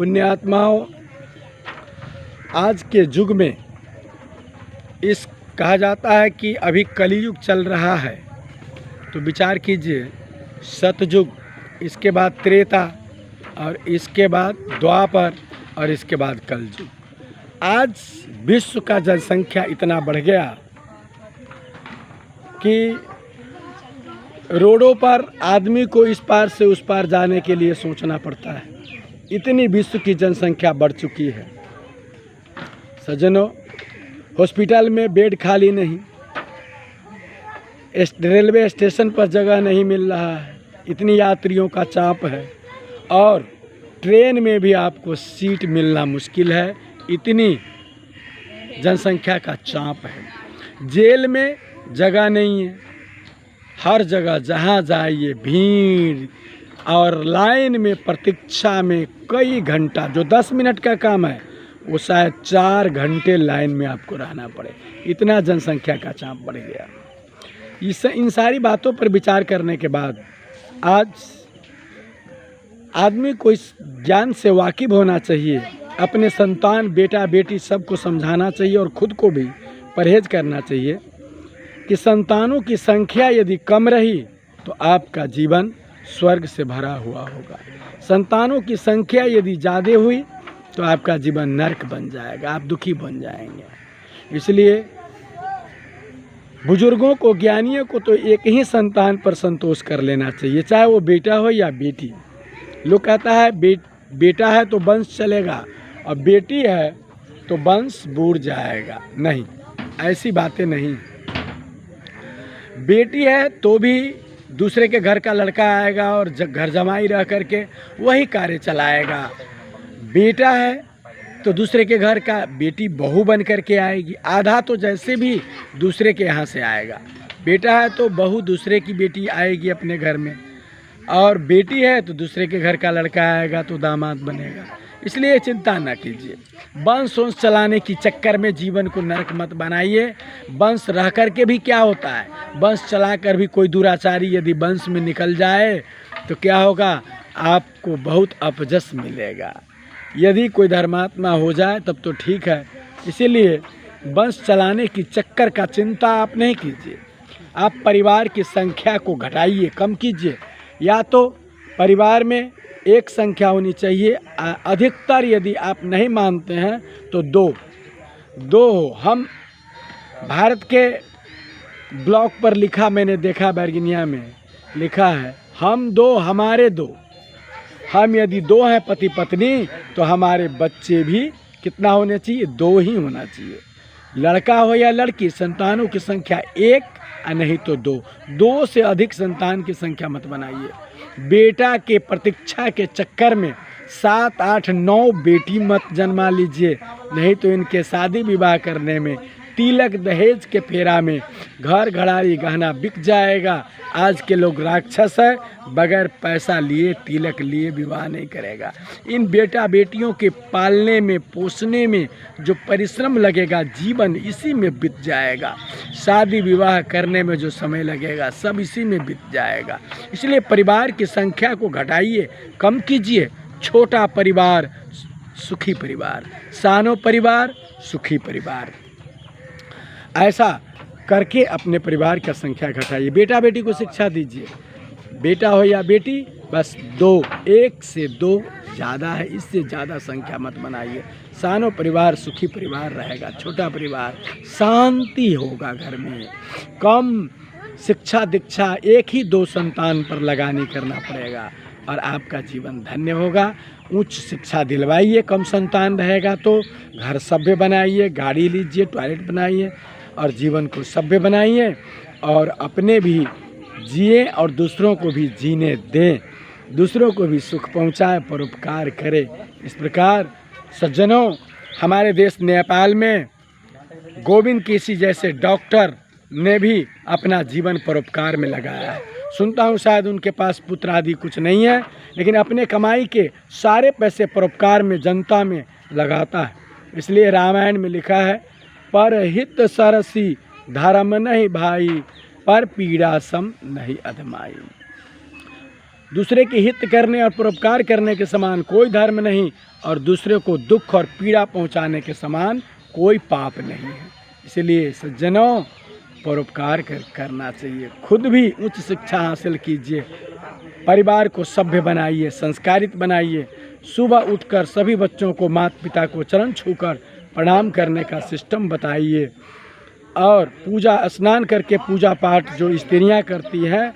पुण्यात्माओं, आज के युग में इस कहा जाता है कि अभी कलियुग चल रहा है, तो विचार कीजिए, सतयुग, इसके बाद त्रेता और इसके बाद द्वापर और इसके बाद कलयुग। आज विश्व का जनसंख्या इतना बढ़ गया कि रोडों पर आदमी को इस पार से उस पार जाने के लिए सोचना पड़ता है। इतनी विश्व की जनसंख्या बढ़ चुकी है। सज्जनों, हॉस्पिटल में बेड खाली नहीं, रेलवे स्टेशन पर जगह नहीं मिल रहा है, इतनी यात्रियों का चाप है, और ट्रेन में भी आपको सीट मिलना मुश्किल है, इतनी जनसंख्या का चाप है। जेल में जगह नहीं है, हर जगह जहाँ जाइए भीड़, और लाइन में प्रतीक्षा में कई घंटा, जो 10 मिनट का काम है वो शायद 4 घंटे लाइन में आपको रहना पड़े। इतना जनसंख्या का चाप बढ़ गया। इन सारी बातों पर विचार करने के बाद आज आदमी को इस ज्ञान से वाकिफ होना चाहिए, अपने संतान, बेटा बेटी सबको समझाना चाहिए और खुद को भी परहेज करना चाहिए कि संतानों की संख्या यदि कम रही तो आपका जीवन स्वर्ग से भरा हुआ होगा। संतानों की संख्या यदि ज़्यादा हुई तो आपका जीवन नरक बन जाएगा, आप दुखी बन जाएंगे। इसलिए बुजुर्गों को, ज्ञानियों को तो एक ही संतान पर संतोष कर लेना चाहिए, चाहे वो बेटा हो या बेटी। लोग कहता है बेटा है तो वंश चलेगा और बेटी है तो वंश बूढ़ जाएगा। नहीं, ऐसी बातें नहीं। बेटी है तो भी दूसरे के घर का लड़का आएगा और घर जमाई रह करके वही कार्य चलाएगा। बेटा है तो दूसरे के घर का बेटी बहू बन करके आएगी, आधा तो जैसे भी दूसरे के यहाँ से आएगा। बेटा है तो बहू दूसरे की बेटी आएगी अपने घर में, और बेटी है तो दूसरे के घर का लड़का आएगा तो दामाद बनेगा। इसलिए चिंता ना कीजिए, वंश चलाने की चक्कर में जीवन को नरक मत बनाइए। वंश रह कर के भी क्या होता है, वंश चला कर भी कोई दुराचारी यदि वंश में निकल जाए तो क्या होगा, आपको बहुत अपजस मिलेगा। यदि कोई धर्मात्मा हो जाए तब तो ठीक है। इसीलिए वंश चलाने की चक्कर का चिंता आप नहीं कीजिए। आप परिवार की संख्या को घटाइए, कम कीजिए। या तो परिवार में एक संख्या होनी चाहिए, अधिकतर यदि आप नहीं मानते हैं तो दो हो। हम भारत के ब्लॉक पर लिखा, मैंने देखा वर्गीनिया में लिखा है, हम दो हमारे दो। हम यदि 2 हैं पति पत्नी तो हमारे बच्चे भी कितना होने चाहिए, 2 ही होना चाहिए। लड़का हो या लड़की, संतानों की संख्या 1 और नहीं तो 2 से अधिक संतान की संख्या मत बनाइए। बेटा के प्रतीक्षा के चक्कर में 7, 8, 9 बेटी मत जन्मा लीजिए, नहीं तो इनके शादी विवाह करने में, तिलक दहेज के फेरा में घर घड़ारी गहना बिक जाएगा। आज के लोग राक्षस है, बगैर पैसा लिए, तिलक लिए विवाह नहीं करेगा। इन बेटा बेटियों के पालने में, पोसने में जो परिश्रम लगेगा, जीवन इसी में बीत जाएगा। शादी विवाह करने में जो समय लगेगा सब इसी में बीत जाएगा। इसलिए परिवार की संख्या को घटाइए, कम कीजिए। छोटा परिवार सुखी परिवार, सानो परिवार सुखी परिवार, ऐसा करके अपने परिवार का संख्या घटाइए। बेटा बेटी को शिक्षा दीजिए, बेटा हो या बेटी, बस 2, 1 से 2 ज़्यादा है, इससे ज़्यादा संख्या मत बनाइए। सानो परिवार सुखी परिवार रहेगा, छोटा परिवार शांति होगा घर में। कम शिक्षा दीक्षा 1 ही 2 संतान पर लगानी करना पड़ेगा और आपका जीवन धन्य होगा। उच्च शिक्षा दिलवाइए, कम संतान रहेगा तो घर सभ्य बनाइए, गाड़ी लीजिए, टॉयलेट बनाइए और जीवन को सभ्य बनाइए, और अपने भी जिए और दूसरों को भी जीने दें, दूसरों को भी सुख पहुँचाए, परोपकार करें। इस प्रकार सज्जनों, हमारे देश नेपाल में गोविंद केसी जैसे डॉक्टर ने भी अपना जीवन परोपकार में लगाया है। सुनता हूँ शायद उनके पास पुत्र आदि कुछ नहीं है, लेकिन अपने कमाई के सारे पैसे परोपकार में, जनता में लगाता है। इसलिए रामायण में लिखा है, परहित सरसी धर्म नहीं भाई, पर पीड़ा सम नहीं अधमाई। दूसरे के हित करने और परोपकार करने के समान कोई धर्म नहीं और दूसरे को दुख और पीड़ा पहुंचाने के समान कोई पाप नहीं है। इसलिए सज्जनों, परोपकार करना चाहिए। खुद भी उच्च शिक्षा हासिल कीजिए, परिवार को सभ्य बनाइए, संस्कारित बनाइए। सुबह उठकर सभी बच्चों को माता पिता को चरण छूकर प्रणाम करने का सिस्टम बताइए और पूजा स्नान करके पूजा पाठ जो स्त्रियां करती हैं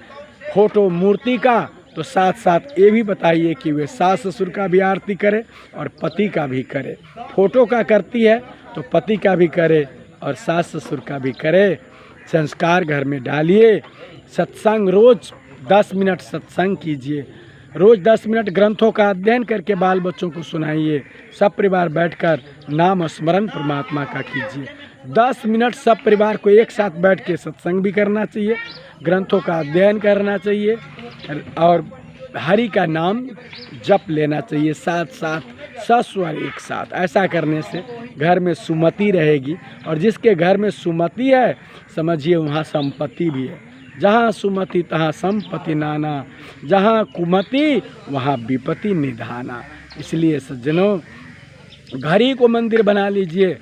फोटो मूर्ति का, तो साथ साथ ये भी बताइए कि वे सास ससुर का भी आरती करे और पति का भी करे। फोटो का करती है तो पति का भी करे और सास ससुर का भी करे। संस्कार घर में डालिए। सत्संग रोज़ 10 मिनट सत्संग कीजिए। रोज़ 10 मिनट ग्रंथों का अध्ययन करके बाल बच्चों को सुनाइए। सब परिवार बैठकर नाम स्मरण परमात्मा का कीजिए। 10 मिनट सब परिवार को एक साथ बैठ के सत्संग भी करना चाहिए, ग्रंथों का अध्ययन करना चाहिए और हरि का नाम जप लेना चाहिए, साथ साथ सस्वर एक साथ। ऐसा करने से घर में सुमति रहेगी और जिसके घर में सुमति है समझिए वहाँ संपत्ति भी है। जहाँ सुमति तहाँ संपत्ति नाना, जहाँ कुमति वहाँ विपत्ति निधाना। इसलिए सज्जनों, घर ही को मंदिर बना लीजिए।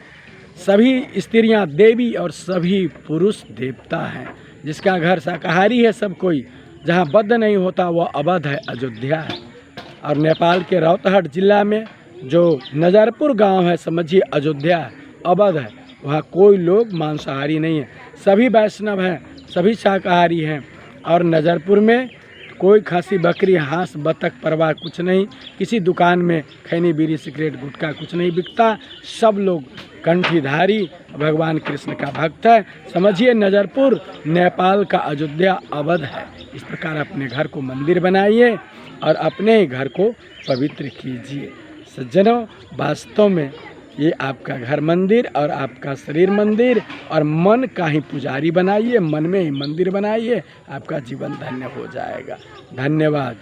सभी स्त्रियां देवी और सभी पुरुष देवता हैं। जिसका घर शाकाहारी है सब कोई, जहाँ बद्ध नहीं होता वह अवध है, अयोध्या है। और नेपाल के रौतहट जिला में जो नजरपुर गांव है समझिए अयोध्या है, अवध है। वहाँ कोई लोग मांसाहारी नहीं है, सभी वैष्णव हैं, सभी शाकाहारी हैं। और नजरपुर में कोई खांसी बकरी हांस बतख परवाह कुछ नहीं। किसी दुकान में खैनी बीड़ी सिगरेट गुटखा कुछ नहीं बिकता। सब लोग कंठीधारी भगवान कृष्ण का भक्त है। समझिए नजरपुर नेपाल का अयोध्या अवध है। इस प्रकार अपने घर को मंदिर बनाइए और अपने ही घर को पवित्र कीजिए। सज्जनों, वास्तव में ये आपका घर मंदिर और आपका शरीर मंदिर और मन का ही पुजारी बनाइए, मन में ही मंदिर बनाइए, आपका जीवन धन्य हो जाएगा। धन्यवाद।